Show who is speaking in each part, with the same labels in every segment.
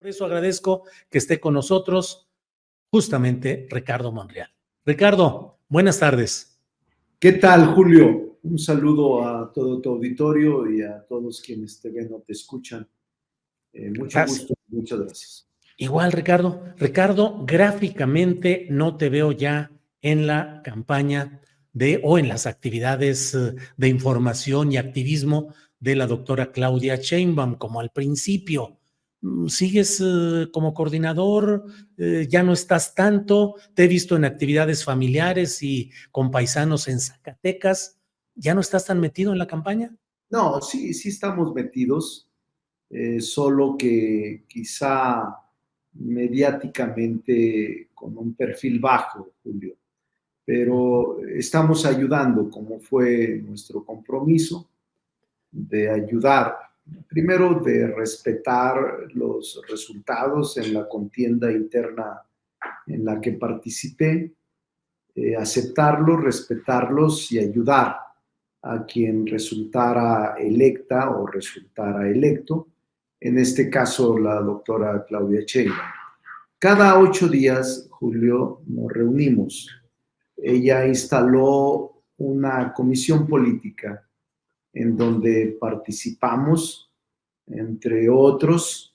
Speaker 1: Por eso agradezco que esté con nosotros justamente Ricardo Monreal. Ricardo, buenas tardes.
Speaker 2: ¿Qué tal, Julio? Un saludo a todo tu auditorio y a todos quienes te ven o te escuchan. Mucho gusto, muchas gracias.
Speaker 1: Igual, Ricardo. Ricardo, gráficamente no te veo ya en la campaña o en las actividades de información y activismo de la doctora Claudia Sheinbaum, como al principio. ¿Sigues como coordinador? ¿Ya no estás tanto? Te he visto en actividades familiares y con paisanos en Zacatecas. ¿Ya no estás tan metido en la campaña?
Speaker 2: No, sí estamos metidos, solo que quizá mediáticamente con un perfil bajo, Julio. Pero estamos ayudando, como fue nuestro compromiso, de ayudar. Primero, de respetar los resultados en la contienda interna en la que participé, aceptarlos, respetarlos y ayudar a quien resultara electa o resultara electo, en este caso la doctora Claudia Sheinbaum. Cada 8 días, Julio, nos reunimos. Ella instaló una comisión política en donde participamos, entre otros,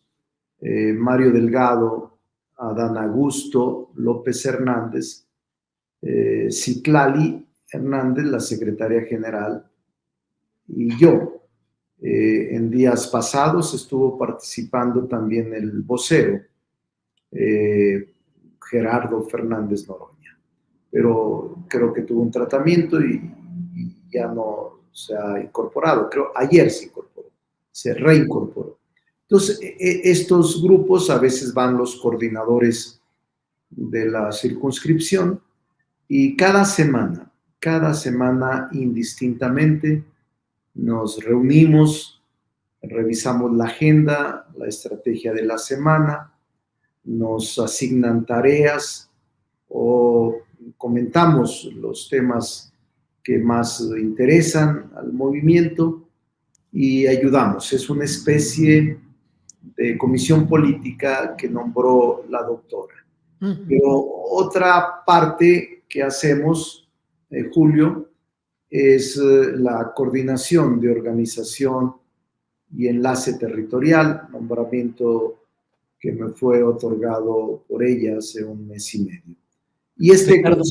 Speaker 2: Mario Delgado, Adán Augusto, López Hernández, Citlali Hernández, la secretaria general, y yo. En días pasados estuvo participando también el vocero, Gerardo Fernández Noroña, pero creo que tuvo un tratamiento y ya no se ha incorporado. Creo ayer se incorporó, se reincorporó. Entonces, estos grupos, a veces van los coordinadores de la circunscripción y cada semana indistintamente nos reunimos, revisamos la agenda, la estrategia de la semana, nos asignan tareas o comentamos los temas que más interesan al movimiento y ayudamos. Es una especie de comisión política que nombró la doctora. Pero otra parte que hacemos, Julio, es la coordinación de organización y enlace territorial, nombramiento que me fue otorgado por ella hace 1 mes y medio. Y
Speaker 1: Ricardo,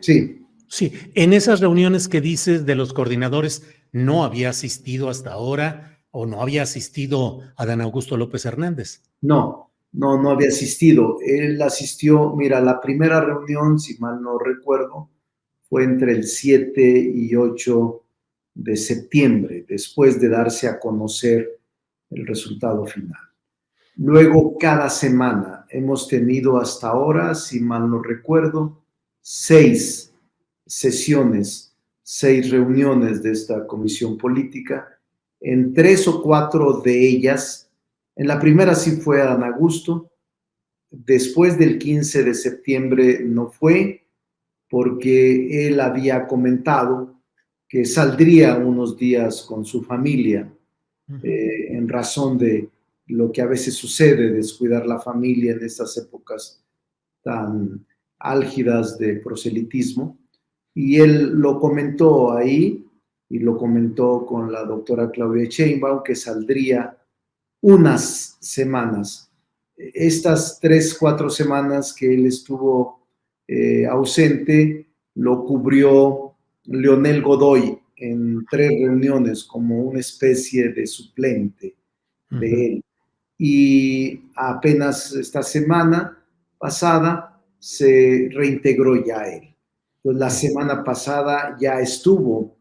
Speaker 2: sí.
Speaker 1: Sí, en esas reuniones que dices de los coordinadores, ¿no había asistido hasta ahora o no había asistido Adán Augusto López Hernández?
Speaker 2: No había asistido. Él asistió, mira, la primera reunión, si mal no recuerdo, fue entre el 7 y 8 de septiembre, después de darse a conocer el resultado final. Luego, cada semana hemos tenido hasta ahora, si mal no recuerdo, 6 sesiones, 6 reuniones de esta comisión política. En 3 o 4 de ellas, en la primera sí fue Adán Augusto, después del 15 de septiembre no fue, porque él había comentado que saldría unos días con su familia, en razón de lo que a veces sucede, descuidar la familia en estas épocas tan álgidas de proselitismo. Y él lo comentó ahí, y lo comentó con la doctora Claudia Sheinbaum, que saldría unas semanas. Estas 3, 4 semanas que él estuvo ausente, lo cubrió Leonel Godoy en 3 reuniones como una especie de suplente de él. Y apenas esta semana pasada se reintegró ya él. Entonces, la semana pasada ya estuvo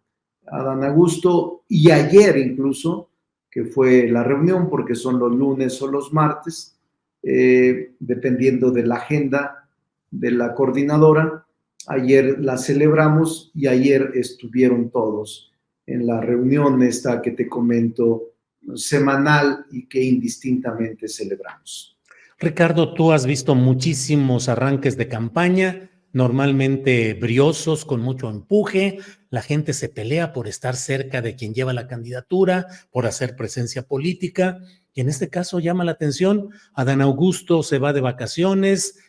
Speaker 2: Adán Augusto y ayer incluso, que fue la reunión, porque son los lunes o los martes, dependiendo de la agenda de la coordinadora. Ayer la celebramos y ayer estuvieron todos en la reunión esta que te comento, semanal y que indistintamente celebramos.
Speaker 1: Ricardo, tú has visto muchísimos arranques de campaña, normalmente briosos, con mucho empuje. La gente se pelea por estar cerca de quien lleva la candidatura, por hacer presencia política. Y en este caso llama la atención, Adán Augusto se va de vacaciones,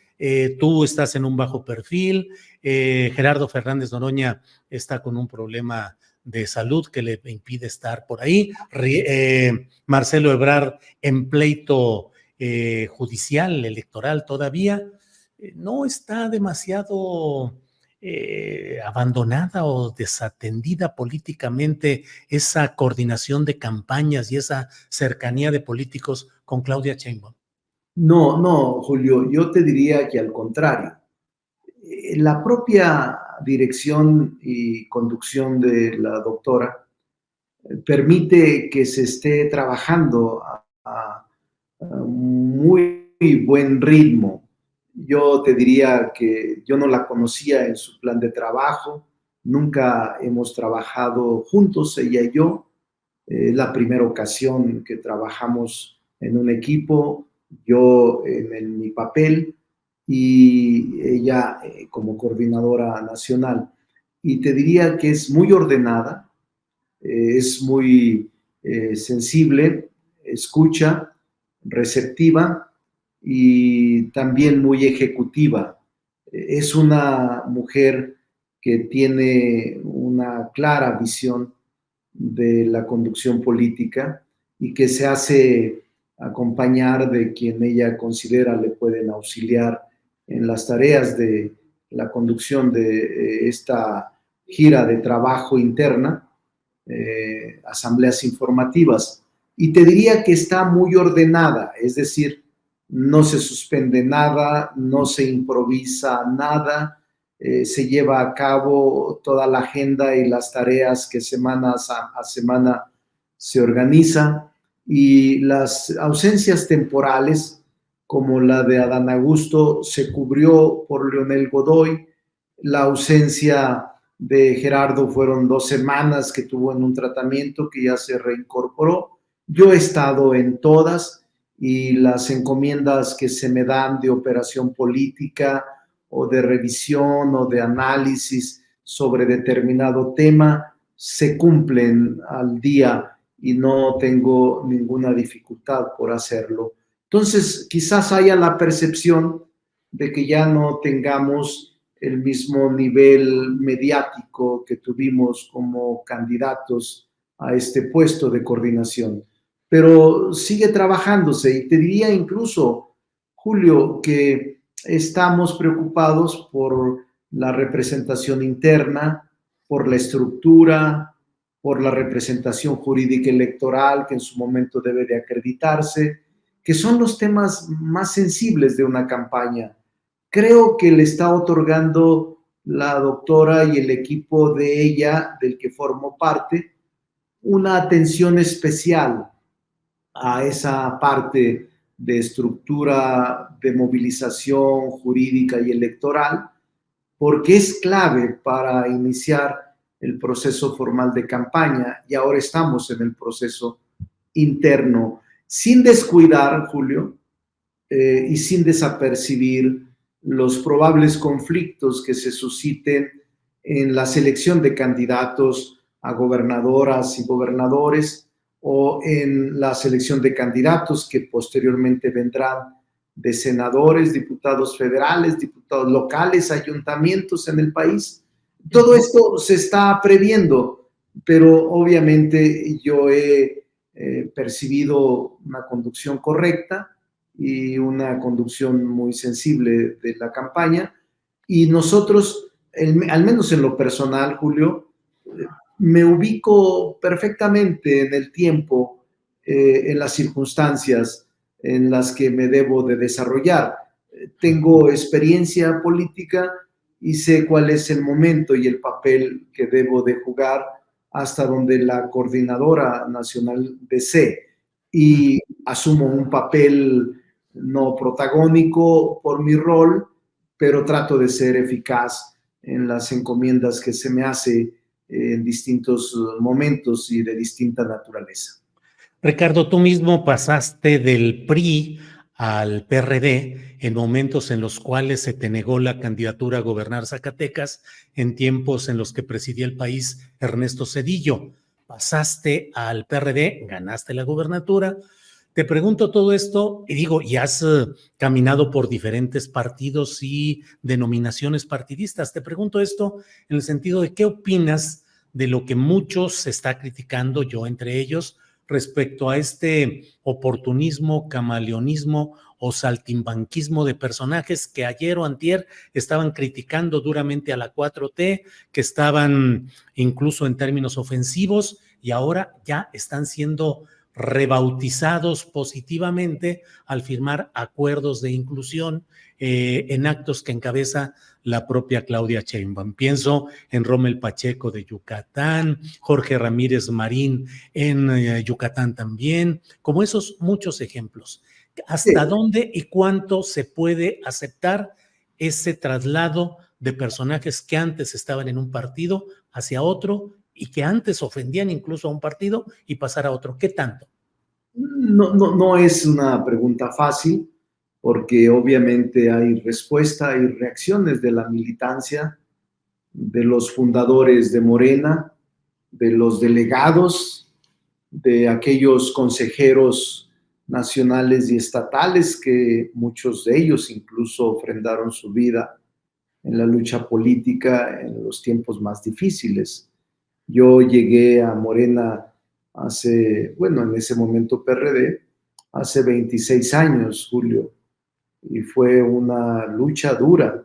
Speaker 1: tú estás en un bajo perfil, Gerardo Fernández Noroña está con un problema de salud que le impide estar por ahí, Marcelo Ebrard en pleito judicial, electoral todavía, no está demasiado abandonada o desatendida políticamente esa coordinación de campañas y esa cercanía de políticos con Claudia Sheinbaum.
Speaker 2: No, no, Julio, yo te diría que al contrario. La propia dirección y conducción de la doctora permite que se esté trabajando a muy buen ritmo. Yo te diría que yo no la conocía en su plan de trabajo, nunca hemos trabajado juntos, ella y yo. La primera ocasión que trabajamos en un equipo, yo en mi papel y ella como coordinadora nacional. Y te diría que es muy ordenada, es muy sensible, escucha, receptiva y también muy ejecutiva. Es una mujer que tiene una clara visión de la conducción política y que se hace acompañar de quien ella considera le pueden auxiliar en las tareas de la conducción de esta gira de trabajo interna, asambleas informativas. Y te diría que está muy ordenada, es decir, no se suspende nada, no se improvisa nada, se lleva a cabo toda la agenda y las tareas que semana a semana se organiza, y las ausencias temporales, como la de Adán Augusto, se cubrió por Leonel Godoy. La ausencia de Gerardo fueron 2 semanas que tuvo en un tratamiento que ya se reincorporó. Yo he estado en todas, y las encomiendas que se me dan de operación política o de revisión o de análisis sobre determinado tema se cumplen al día y no tengo ninguna dificultad por hacerlo. Entonces, quizás haya la percepción de que ya no tengamos el mismo nivel mediático que tuvimos como candidatos a este puesto de coordinación, pero sigue trabajándose. Y te diría incluso, Julio, que estamos preocupados por la representación interna, por la estructura, por la representación jurídica electoral que en su momento debe de acreditarse, que son los temas más sensibles de una campaña. Creo que le está otorgando la doctora y el equipo de ella, del que formo parte, una atención especial a esa parte de estructura de movilización jurídica y electoral, porque es clave para iniciar el proceso formal de campaña, y ahora estamos en el proceso interno, sin descuidar, Julio, y sin desapercibir los probables conflictos que se susciten en la selección de candidatos a gobernadoras y gobernadores, o en la selección de candidatos que posteriormente vendrán de senadores, diputados federales, diputados locales, ayuntamientos en el país. Todo esto se está previendo, pero obviamente yo he percibido una conducción correcta y una conducción muy sensible de la campaña, y nosotros, al menos en lo personal, Julio, me ubico perfectamente en el tiempo, en las circunstancias en las que me debo de desarrollar. Tengo experiencia política y sé cuál es el momento y el papel que debo de jugar hasta donde la coordinadora nacional desee, y asumo un papel no protagónico por mi rol, pero trato de ser eficaz en las encomiendas que se me hace en distintos momentos y de distinta naturaleza.
Speaker 1: Ricardo, tú mismo pasaste del PRI al PRD en momentos en los cuales se te negó la candidatura a gobernar Zacatecas, en tiempos en los que presidía el país Ernesto Zedillo. Pasaste al PRD, ganaste la gubernatura. Te pregunto todo esto y digo, y has caminado por diferentes partidos y denominaciones partidistas. Te pregunto esto en el sentido de qué opinas de lo que muchos se está criticando, yo entre ellos, respecto a este oportunismo, camaleonismo o saltimbanquismo de personajes que ayer o antier estaban criticando duramente a la 4T, que estaban incluso en términos ofensivos y ahora ya están siendo rebautizados positivamente al firmar acuerdos de inclusión en actos que encabeza la propia Claudia Sheinbaum. Pienso en Rommel Pacheco de Yucatán, Jorge Ramírez Marín en Yucatán también, como esos muchos ejemplos. ¿Hasta dónde y cuánto se puede aceptar ese traslado de personajes que antes estaban en un partido hacia otro y que antes ofendían incluso a un partido y pasar a otro? ¿Qué tanto?
Speaker 2: No es una pregunta fácil, porque obviamente hay respuesta, hay reacciones de la militancia, de los fundadores de Morena, de los delegados, de aquellos consejeros nacionales y estatales que muchos de ellos incluso ofrendaron su vida en la lucha política en los tiempos más difíciles. Yo llegué a Morena en ese momento PRD, hace 26 años, Julio, y fue una lucha dura.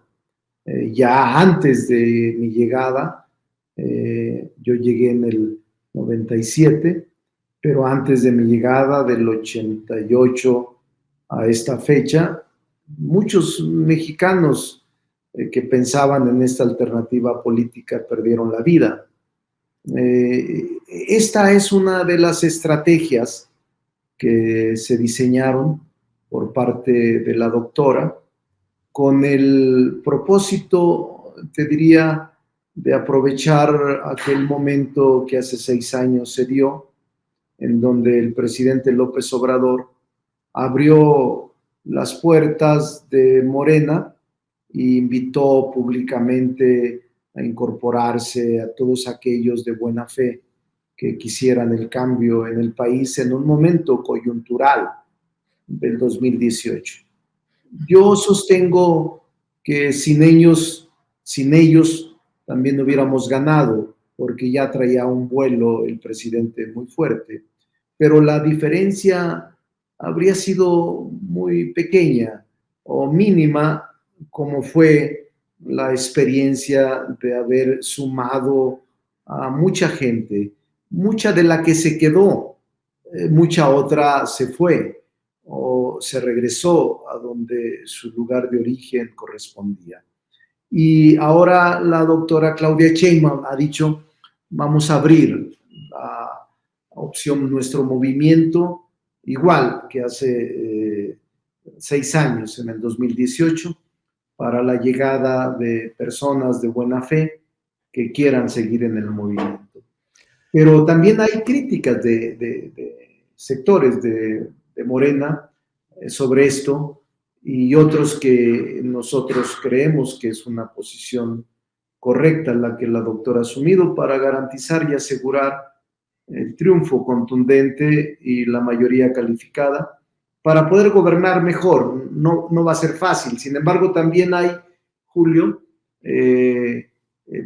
Speaker 2: Ya antes de mi llegada, yo llegué en el 97, pero antes de mi llegada, del 88 a esta fecha, muchos mexicanos que pensaban en esta alternativa política perdieron la vida. Esta es una de las estrategias que se diseñaron por parte de la doctora con el propósito, te diría, de aprovechar aquel momento que hace 6 años se dio, en donde el presidente López Obrador abrió las puertas de Morena e invitó públicamente a incorporarse a todos aquellos de buena fe que quisieran el cambio en el país en un momento coyuntural del 2018. Yo sostengo que sin ellos también hubiéramos ganado, porque ya traía un vuelo el presidente muy fuerte, pero la diferencia habría sido muy pequeña o mínima, como fue la experiencia de haber sumado a mucha gente, mucha de la que se quedó, mucha otra se fue o se regresó a donde su lugar de origen correspondía. Y ahora la doctora Claudia Sheinbaum ha dicho, vamos a abrir la opción, nuestro movimiento, igual que hace 6 años, en el 2018, para la llegada de personas de buena fe que quieran seguir en el movimiento. Pero también hay críticas de sectores de Morena sobre esto y otros que nosotros creemos que es una posición correcta la que la doctora ha asumido para garantizar y asegurar el triunfo contundente y la mayoría calificada para poder gobernar mejor. No va a ser fácil. Sin embargo, también hay, Julio,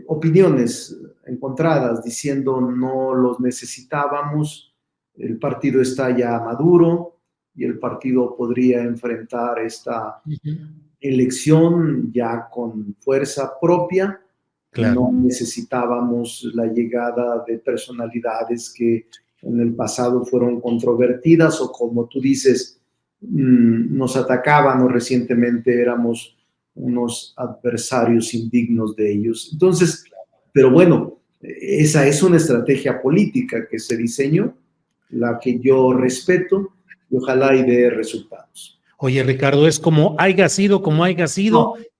Speaker 2: opiniones encontradas diciendo no los necesitábamos, el partido está ya maduro y el partido podría enfrentar esta elección ya con fuerza propia. Claro. No necesitábamos la llegada de personalidades que en el pasado fueron controvertidas o, como tú dices, nos atacaban o recientemente éramos unos adversarios indignos de ellos. Entonces, pero bueno, esa es una estrategia política que se diseñó, la que yo respeto y ojalá y dé resultados.
Speaker 1: Oye, Ricardo, es como haya sido,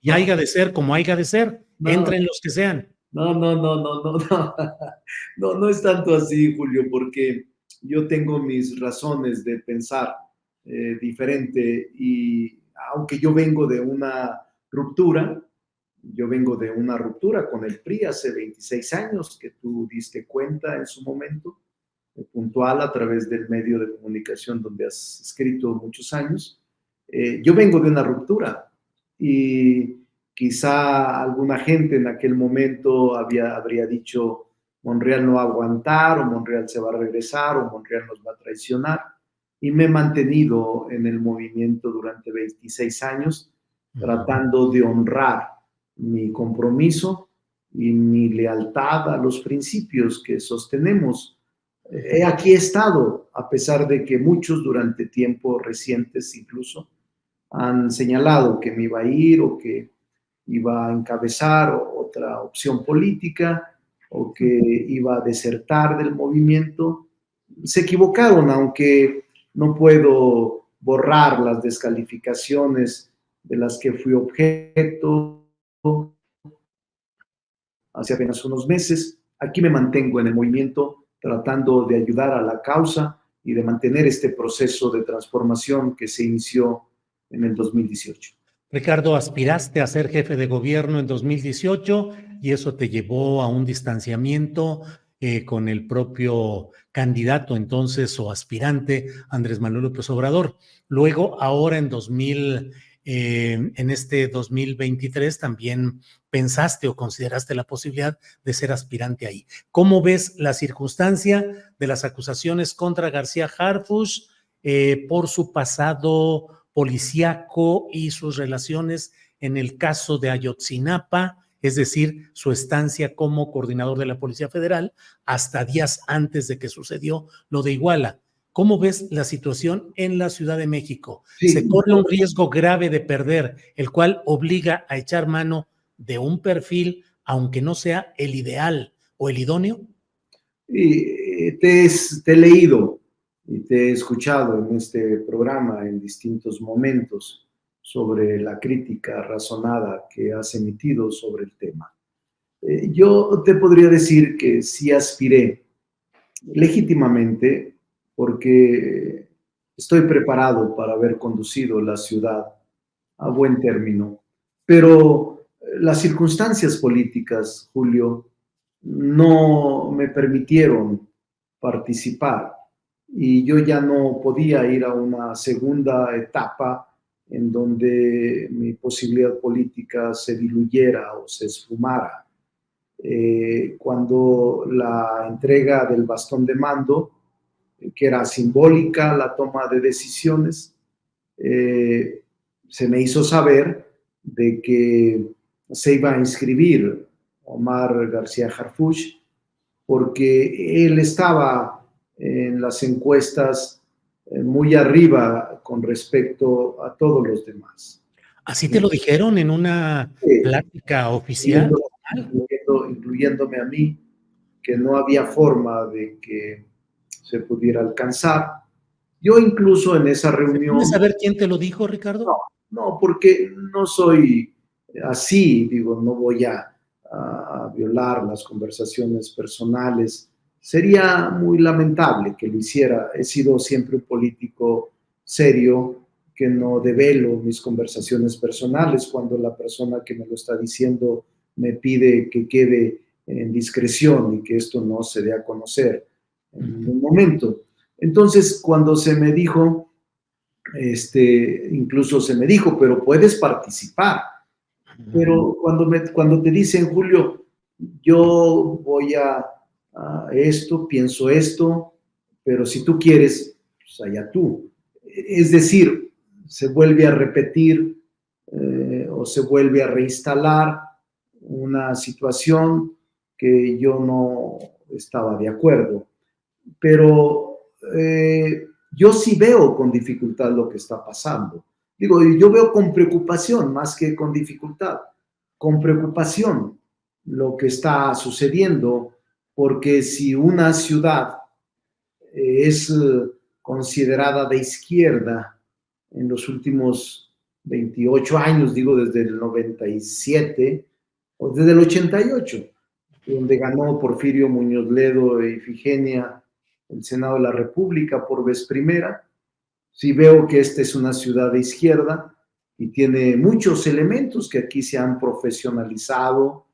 Speaker 1: y haya de ser como haya de ser. Entren los que sean.
Speaker 2: No es tanto así, Julio, porque yo tengo mis razones de pensar diferente. Y aunque yo vengo de una ruptura, con el PRI hace 26 años, que tú diste cuenta en su momento, puntual a través del medio de comunicación donde has escrito muchos años. Yo vengo de una ruptura y quizá alguna gente en aquel momento habría dicho Monreal no va a aguantar, o Monreal se va a regresar, o Monreal nos va a traicionar, y me he mantenido en el movimiento durante 26 años tratando de honrar mi compromiso y mi lealtad a los principios que sostenemos. Aquí he estado, a pesar de que muchos durante tiempos recientes incluso han señalado que me iba a ir o que iba a encabezar otra opción política o que iba a desertar del movimiento. Se equivocaron, aunque no puedo borrar las descalificaciones de las que fui objeto hace apenas unos meses. Aquí me mantengo en el movimiento tratando de ayudar a la causa y de mantener este proceso de transformación que se inició en el 2018.
Speaker 1: Ricardo, aspiraste a ser jefe de gobierno en 2018 y eso te llevó a un distanciamiento con el propio candidato entonces o aspirante Andrés Manuel López Obrador. Luego, ahora en este 2023 también pensaste o consideraste la posibilidad de ser aspirante ahí. ¿Cómo ves la circunstancia de las acusaciones contra García Harfuch por su pasado policíaco y sus relaciones en el caso de Ayotzinapa, es decir, su estancia como coordinador de la Policía Federal hasta días antes de que sucedió lo de Iguala? ¿Cómo ves la situación en la Ciudad de México?
Speaker 2: Sí,
Speaker 1: Se corre un riesgo grave de perder, el cual obliga a echar mano de un perfil, aunque no sea el ideal o el idóneo.
Speaker 2: y te he leído y te he escuchado en este programa en distintos momentos sobre la crítica razonada que has emitido sobre el tema. Yo te podría decir que sí aspiré legítimamente porque estoy preparado para haber conducido la ciudad a buen término, pero las circunstancias políticas, Julio, no me permitieron participar y yo ya no podía ir a una segunda etapa en donde mi posibilidad política se diluyera o se esfumara. Cuando la entrega del bastón de mando, que era simbólica la toma de decisiones, se me hizo saber de que se iba a inscribir Omar García Harfuch porque él estaba en las encuestas muy arriba con respecto a todos los demás.
Speaker 1: ¿Así te lo dijeron en una plática oficial?
Speaker 2: Incluyéndome a mí, que no había forma de que se pudiera alcanzar. Yo incluso en esa reunión...
Speaker 1: ¿Puedes saber quién te lo dijo, Ricardo?
Speaker 2: No, porque no soy así, digo, no voy a violar las conversaciones personales. Sería muy lamentable que lo hiciera. He sido siempre un político serio, que no develo mis conversaciones personales cuando la persona que me lo está diciendo me pide que quede en discreción y que esto no se dé a conocer en un momento. Entonces, cuando se me dijo, incluso se me dijo, pero puedes participar. Pero cuando te dicen, Julio, yo voy a esto, pienso esto, pero si tú quieres, pues allá tú. Es decir, se vuelve a repetir o se vuelve a reinstalar una situación que yo no estaba de acuerdo. Pero yo sí veo con dificultad lo que está pasando. Digo, yo veo con preocupación más que con dificultad, con preocupación lo que está sucediendo, porque si una ciudad es considerada de izquierda en los últimos 28 años, digo desde el 97 o desde el 88, donde ganó Porfirio Muñoz Ledo e Ifigenia el Senado de la República por vez primera, Sí veo que esta es una ciudad de izquierda y tiene muchos elementos que aquí se han profesionalizado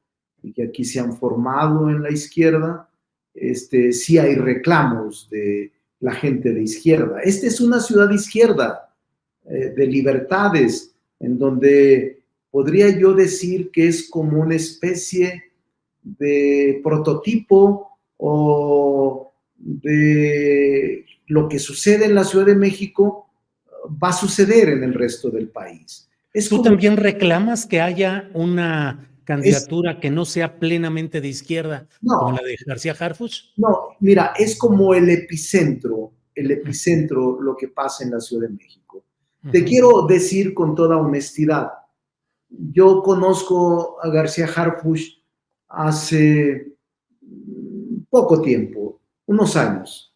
Speaker 2: y que aquí se han formado en la izquierda. Sí hay reclamos de la gente de izquierda. Esta es una ciudad de izquierda, de libertades, en donde podría yo decir que es como una especie de prototipo o de lo que sucede en la Ciudad de México va a suceder en el resto del país.
Speaker 1: ¿Tú también reclamas que haya una
Speaker 2: es,
Speaker 1: candidatura que no sea plenamente de izquierda, como
Speaker 2: no,
Speaker 1: la de García Harfuch?
Speaker 2: no, mira, es como el epicentro lo que pasa en la Ciudad de México. Te quiero decir con toda honestidad, yo conozco a García Harfuch hace poco tiempo, unos años.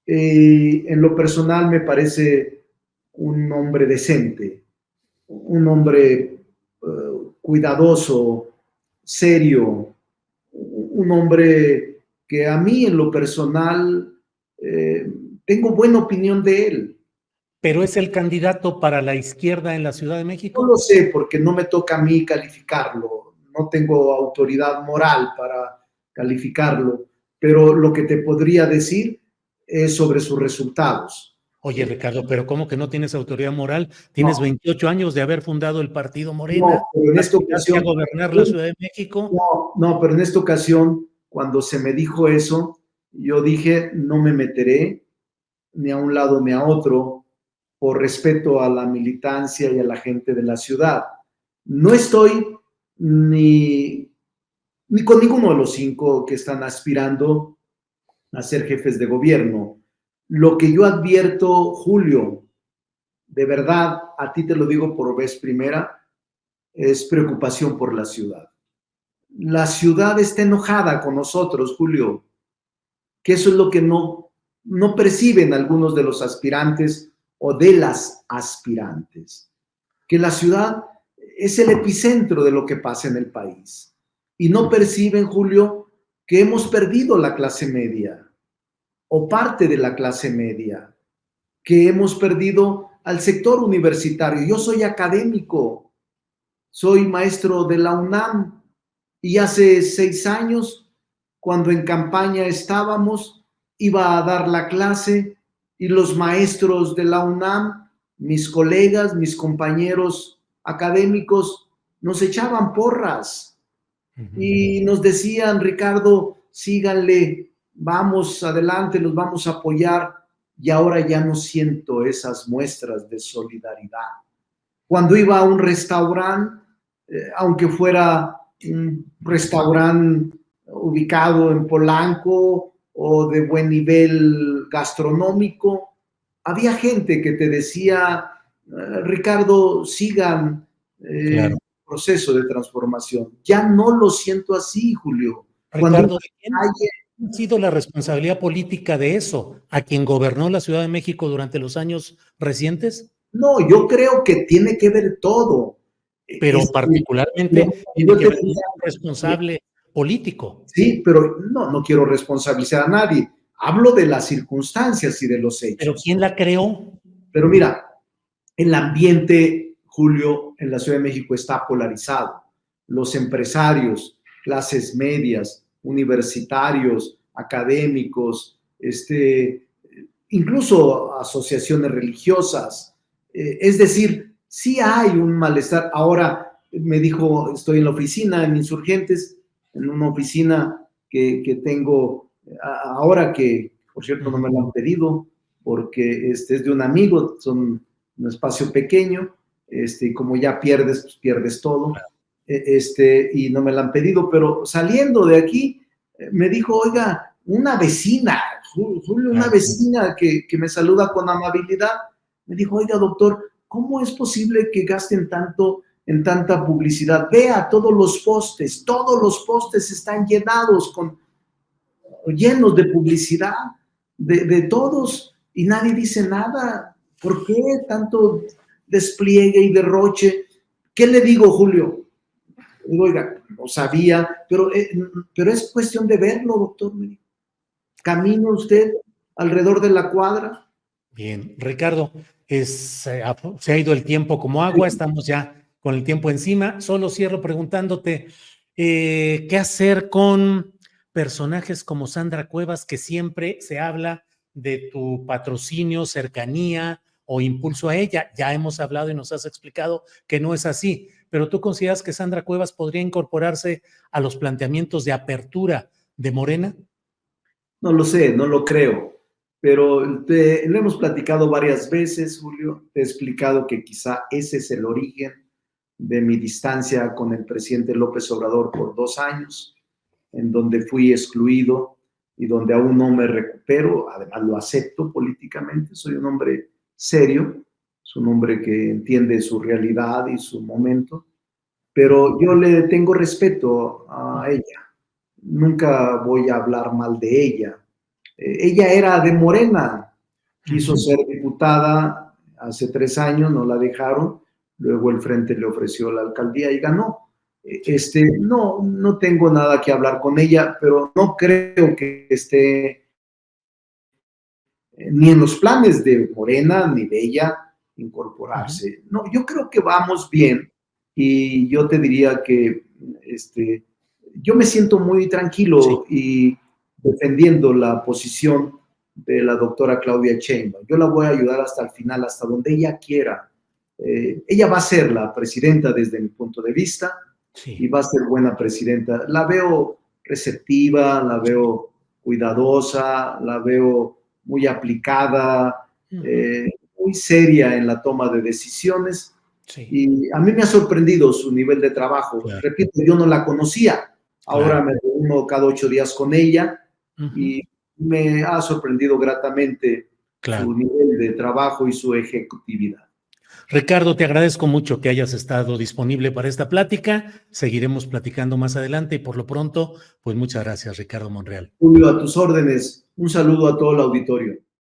Speaker 2: En lo personal me parece un hombre decente, un hombre cuidadoso, serio, un hombre que a mí en lo personal tengo buena opinión de él.
Speaker 1: ¿Pero es el candidato para la izquierda en la Ciudad de
Speaker 2: No lo
Speaker 1: México?
Speaker 2: sé porque no me toca a mí calificarlo, no tengo autoridad moral para calificarlo, pero lo que te podría decir es sobre sus resultados.
Speaker 1: Oye, Ricardo, pero ¿cómo que no tienes autoridad moral? Tienes
Speaker 2: No,
Speaker 1: 28 años de haber fundado el partido Morena,
Speaker 2: no, pero en esta
Speaker 1: aspiraste a
Speaker 2: ocasión,
Speaker 1: gobernar la Ciudad de México.
Speaker 2: no, pero en esta ocasión, cuando se me dijo eso, yo dije, no me meteré ni a un lado ni a otro por respeto a la militancia y a la gente de la ciudad. No estoy ni con ninguno de los 5 que están aspirando a ser jefes de gobierno. Lo que yo advierto, Julio, de verdad, a ti te lo digo por vez primera, es preocupación por la ciudad. La ciudad está enojada con nosotros, Julio, que eso es lo que no perciben algunos de los aspirantes o de las aspirantes, que la ciudad es el epicentro de lo que pasa en el país. Y no perciben, Julio, que hemos perdido la clase media o parte de la clase media, que hemos perdido al sector universitario. Yo soy académico, soy maestro de la UNAM y hace 6 años, cuando en campaña estábamos, iba a dar la clase y los maestros de la UNAM, mis colegas, mis compañeros académicos, nos echaban porras y nos decían, Ricardo, síganle, vamos adelante, los vamos a apoyar. Y ahora ya no siento esas muestras de solidaridad. Cuando iba a un restaurante, aunque fuera un restaurante ubicado en Polanco o de buen nivel gastronómico, había gente que te decía, Ricardo, sigan
Speaker 1: Claro.
Speaker 2: proceso de transformación. Ya no lo siento así, Julio. Cuando
Speaker 1: Ricardo, ¿de quién ha sido la responsabilidad política de eso? ¿A quien gobernó la Ciudad de México durante los años recientes?
Speaker 2: no, yo creo que tiene que ver todo.
Speaker 1: Pero particularmente tiene
Speaker 2: Yo
Speaker 1: que
Speaker 2: te
Speaker 1: haber un
Speaker 2: diría,
Speaker 1: responsable político.
Speaker 2: sí, pero no quiero responsabilizar a nadie. Hablo de las circunstancias y de los
Speaker 1: ¿Pero
Speaker 2: hechos.
Speaker 1: quién la creó?
Speaker 2: Pero mira, el ambiente, Julio, en la Ciudad de México está polarizado. Los empresarios, clases medias, universitarios, académicos, incluso asociaciones religiosas. Es decir, sí hay un malestar. Ahora me dijo, estoy en la oficina, en Insurgentes, en una oficina que tengo ahora que, por cierto, no me lo han pedido, porque es de un amigo, son un espacio pequeño, como ya pierdes, pues pierdes todo, y no me lo han pedido, pero saliendo de aquí, me dijo, oiga, una vecina, Julio, una vecina que me saluda con amabilidad, me dijo, oiga, doctor, ¿cómo es posible que gasten tanto en tanta publicidad? Vea, todos los postes están llenos de publicidad, de todos, y nadie dice nada. ¿Por qué tanto despliegue y derroche? ¿Qué le digo, Julio? Oiga, no sabía, pero es cuestión de verlo, doctor. Camina usted alrededor de la cuadra
Speaker 1: Bien, Ricardo, se ha ido el tiempo como agua, estamos ya con el tiempo encima. Solo cierro preguntándote, ¿qué hacer con personajes como Sandra Cuevas, que siempre se habla de tu patrocinio, cercanía o impulso a ella? Ya hemos hablado y nos has explicado que no es así, pero ¿tú consideras que Sandra Cuevas podría incorporarse a los planteamientos de apertura de Morena?
Speaker 2: No lo sé, no lo creo, pero lo hemos platicado varias veces, Julio. Te he explicado que quizá ese es el origen de mi distancia con el presidente López Obrador por 2 años, en donde fui excluido y donde aún no me recupero. Además, lo acepto políticamente. Soy un hombre serio, es un hombre que entiende su realidad y su momento, pero yo le tengo respeto a ella. Nunca voy a hablar mal de ella. Ella era de Morena, quiso ser diputada hace 3 años, no la dejaron, luego el Frente le ofreció la alcaldía y ganó. No tengo nada que hablar con ella, pero no creo que esté ni en los planes de Morena ni de ella incorporarse. No, yo creo que vamos bien y yo te diría que yo me siento muy tranquilo y defendiendo la posición de la doctora Claudia Sheinbaum. Yo la voy a ayudar hasta el final, hasta donde ella quiera. Ella va a ser la presidenta desde mi punto de vista y va a ser buena presidenta. La veo receptiva, la veo cuidadosa, la veo muy aplicada, muy seria en la toma de decisiones. Sí. Y a mí me ha sorprendido su nivel de trabajo. Claro. Repito, yo no la conocía. Ahora me reúno cada 8 días con ella y me ha sorprendido gratamente su nivel de trabajo y su ejecutividad.
Speaker 1: Ricardo, te agradezco mucho que hayas estado disponible para esta plática. Seguiremos platicando más adelante y por lo pronto, pues muchas gracias, Ricardo Monreal.
Speaker 2: Julio, a tus órdenes. Un saludo a todo el auditorio.